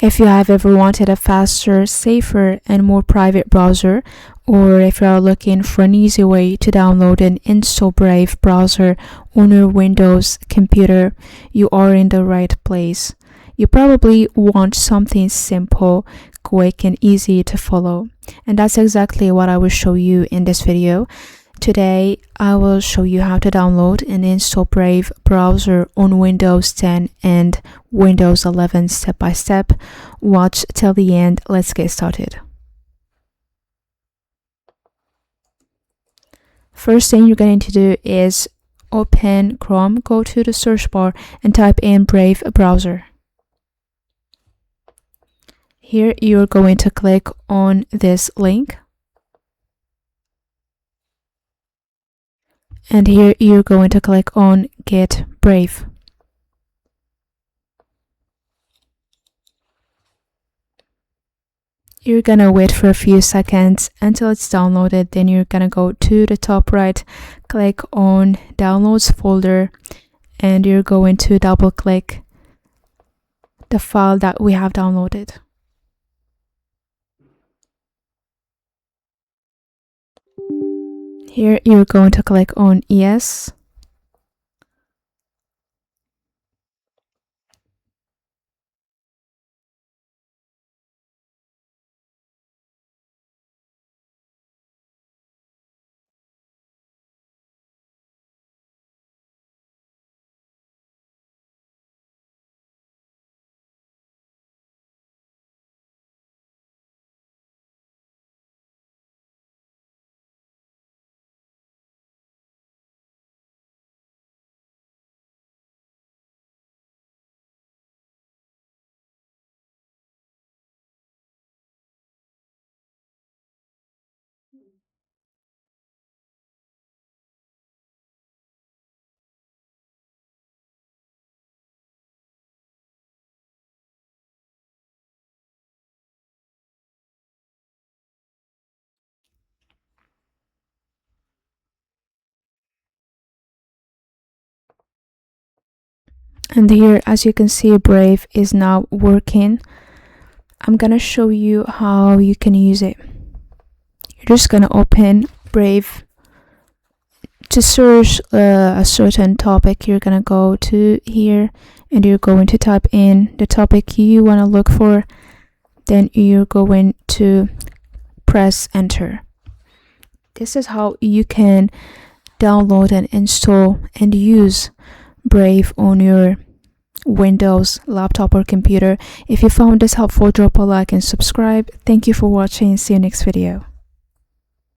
If you have ever wanted a faster, safer, and more private browser, or if you are looking for an easy way to download and install Brave browser on your Windows computer, you are in the right place. You probably want something simple, quick, and easy to follow. And that's exactly what I will show you in this video. Today, I will show you how to download and install Brave browser on Windows 10 and Windows 11 step by step. Watch till the end. Let's get started. First thing you're going to do is open Chrome, go to the search bar and type in Brave browser. Here you're going to click on this link. And here you're going to click on Get Brave. You're gonna wait for a few seconds until it's downloaded. Then you're gonna go to the top right, click on Downloads folder, and you're going to double click the file that we have downloaded. Here you're going to click on Yes. And here, as you can see, Brave is now working. I'm gonna show you how you can use it. You're just gonna open Brave. To search a certain topic, you're gonna go to here and you're going to type in the topic you want to look for. Then you're going to press enter. This is how you can download and install and use Brave on your Windows laptop or computer. If you found this helpful, drop a like and subscribe. Thank you for watching. See you next video.